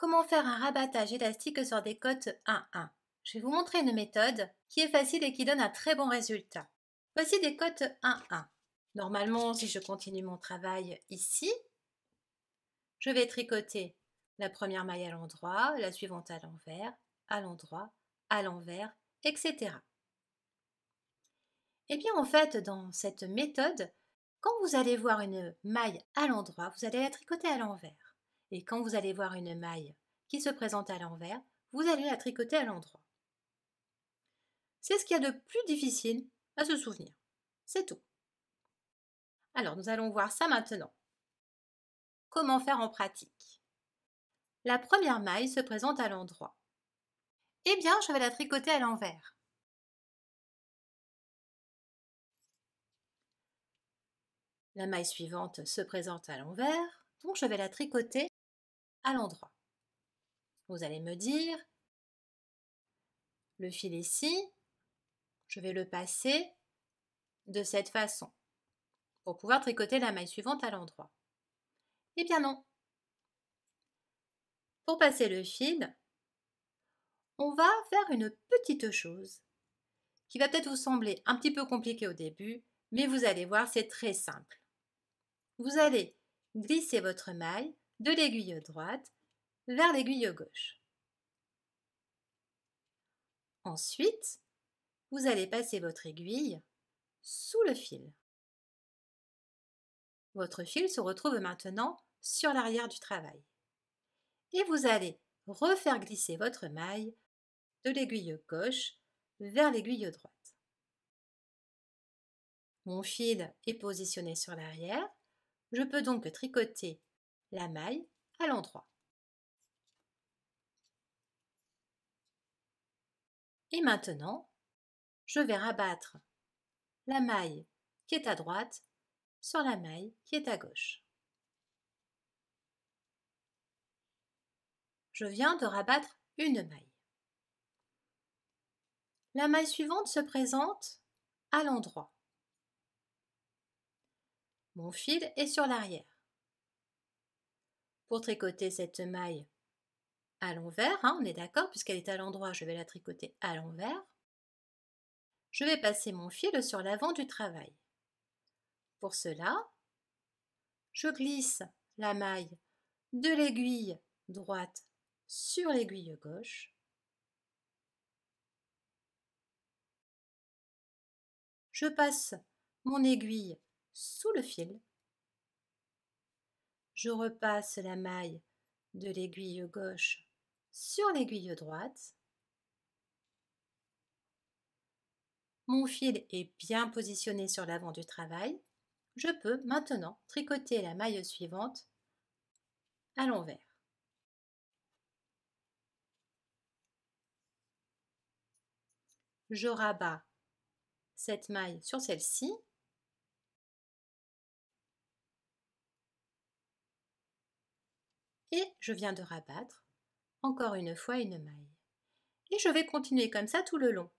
Comment faire un rabattage élastique sur des côtes 1-1? Je vais vous montrer une méthode qui est facile et qui donne un très bon résultat. Voici des côtes 1-1. Normalement, si je continue mon travail ici, je vais tricoter la première maille à l'endroit, la suivante à l'envers, à l'endroit, à l'envers, etc. Eh bien, en fait, dans cette méthode, quand vous allez voir une maille à l'endroit, vous allez la tricoter à l'envers. Et quand vous allez voir une maille qui se présente à l'envers, vous allez la tricoter à l'endroit. C'est ce qu'il y a de plus difficile à se souvenir. C'est tout. Alors, nous allons voir ça maintenant. Comment faire en pratique? La première maille se présente à l'endroit. Eh bien, je vais la tricoter à l'envers. La maille suivante se présente à l'envers, donc je vais la tricoter à l'endroit. Vous allez me dire, le fil ici, je vais le passer de cette façon pour pouvoir tricoter la maille suivante à l'endroit. Eh bien non. Pour passer le fil, on va faire une petite chose qui va peut-être vous sembler un petit peu compliquée au début, mais vous allez voir, c'est très simple. Vous allez glisser votre maille de l'aiguille droite vers l'aiguille gauche. Ensuite, vous allez passer votre aiguille sous le fil. Votre fil se retrouve maintenant sur l'arrière du travail. Et vous allez refaire glisser votre maille de l'aiguille gauche vers l'aiguille droite. Mon fil est positionné sur l'arrière. Je peux donc tricoter la maille à l'endroit. Et maintenant, je vais rabattre la maille qui est à droite sur la maille qui est à gauche. Je viens de rabattre une maille. La maille suivante se présente à l'endroit. Mon fil est sur l'arrière. Pour tricoter cette maille à l'envers, on est d'accord, puisqu'elle est à l'endroit, je vais la tricoter à l'envers. Je vais passer mon fil sur l'avant du travail. Pour cela, je glisse la maille de l'aiguille droite sur l'aiguille gauche. Je passe mon aiguille sous le fil. Je repasse la maille de l'aiguille gauche sur l'aiguille droite. Mon fil est bien positionné sur l'avant du travail. Je peux maintenant tricoter la maille suivante à l'envers. Je rabats cette maille sur celle-ci. Et je viens de rabattre encore une fois une maille. Et je vais continuer comme ça tout le long.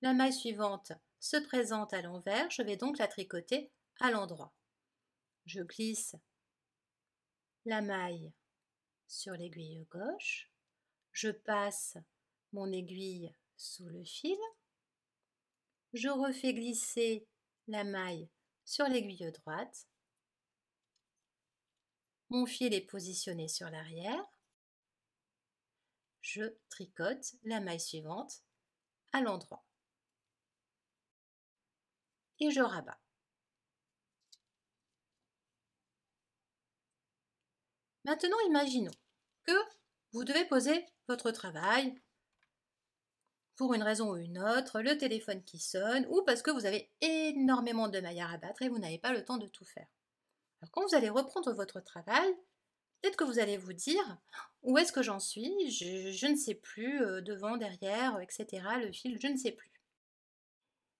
La maille suivante se présente à l'envers, je vais donc la tricoter à l'endroit. Je glisse la maille sur l'aiguille gauche, je passe mon aiguille sous le fil, je refais glisser la maille sur l'aiguille droite, mon fil est positionné sur l'arrière, je tricote la maille suivante à l'endroit et je rabats. Maintenant, imaginons que vous devez poser votre travail pour une raison ou une autre, le téléphone qui sonne ou parce que vous avez énormément de mailles à rabattre et vous n'avez pas le temps de tout faire. Alors quand vous allez reprendre votre travail, peut-être que vous allez vous dire où est-ce que j'en suis, je ne sais plus, devant, derrière, etc. Le fil, je ne sais plus.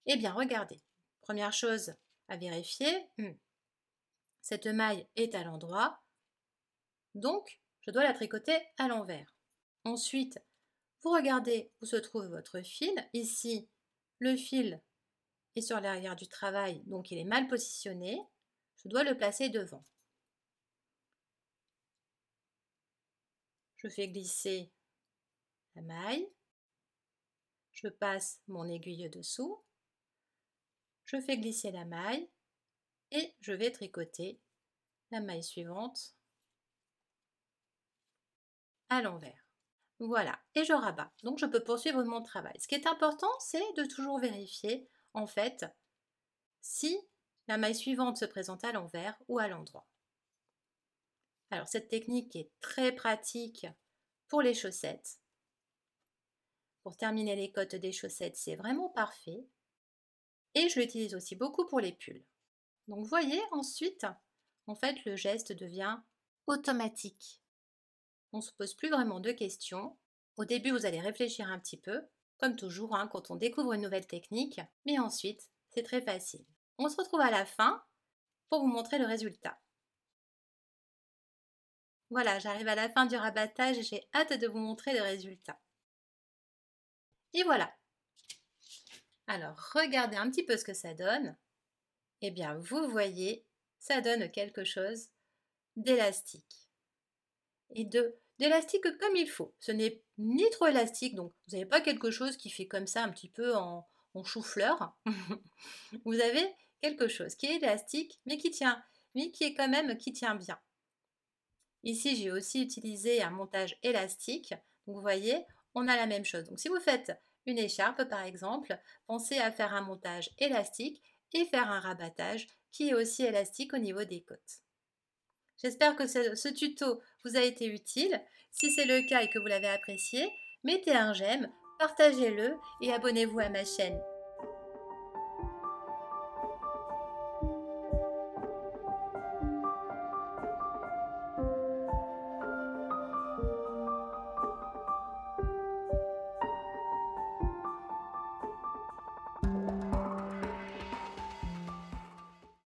Eh bien, regardez. Première chose à vérifier, cette maille est à l'endroit, donc je dois la tricoter à l'envers. Ensuite, vous regardez où se trouve votre fil. Ici, le fil est sur l'arrière du travail, donc il est mal positionné. Je dois le placer devant. Je fais glisser la maille, je passe mon aiguille dessous, je fais glisser la maille et je vais tricoter la maille suivante à l'envers. Voilà, et je rabats. Donc je peux poursuivre mon travail. Ce qui est important, c'est de toujours vérifier, en fait, si la maille suivante se présente à l'envers ou à l'endroit. Alors cette technique est très pratique pour les chaussettes. Pour terminer les côtes des chaussettes, c'est vraiment parfait. Et je l'utilise aussi beaucoup pour les pulls. Donc vous voyez, ensuite, en fait, le geste devient automatique. On ne se pose plus vraiment de questions. Au début, vous allez réfléchir un petit peu, comme toujours hein, quand on découvre une nouvelle technique, mais ensuite, c'est très facile. On se retrouve à la fin pour vous montrer le résultat. Voilà, j'arrive à la fin du rabattage et j'ai hâte de vous montrer le résultat. Et voilà. Alors, regardez un petit peu ce que ça donne. Eh bien, vous voyez, ça donne quelque chose d'élastique. Et d'élastique comme il faut. Ce n'est ni trop élastique, donc vous n'avez pas quelque chose qui fait comme ça un petit peu en chou-fleur. Vous avez quelque chose qui est élastique, mais qui tient, mais qui est quand même qui tient bien. Ici, j'ai aussi utilisé un montage élastique. Donc, vous voyez, on a la même chose. Donc, si vous faites une écharpe, par exemple, pensez à faire un montage élastique et faire un rabattage qui est aussi élastique au niveau des côtes. J'espère que ce tuto vous a été utile. Si c'est le cas et que vous l'avez apprécié, mettez un j'aime, partagez-le et abonnez-vous à ma chaîne.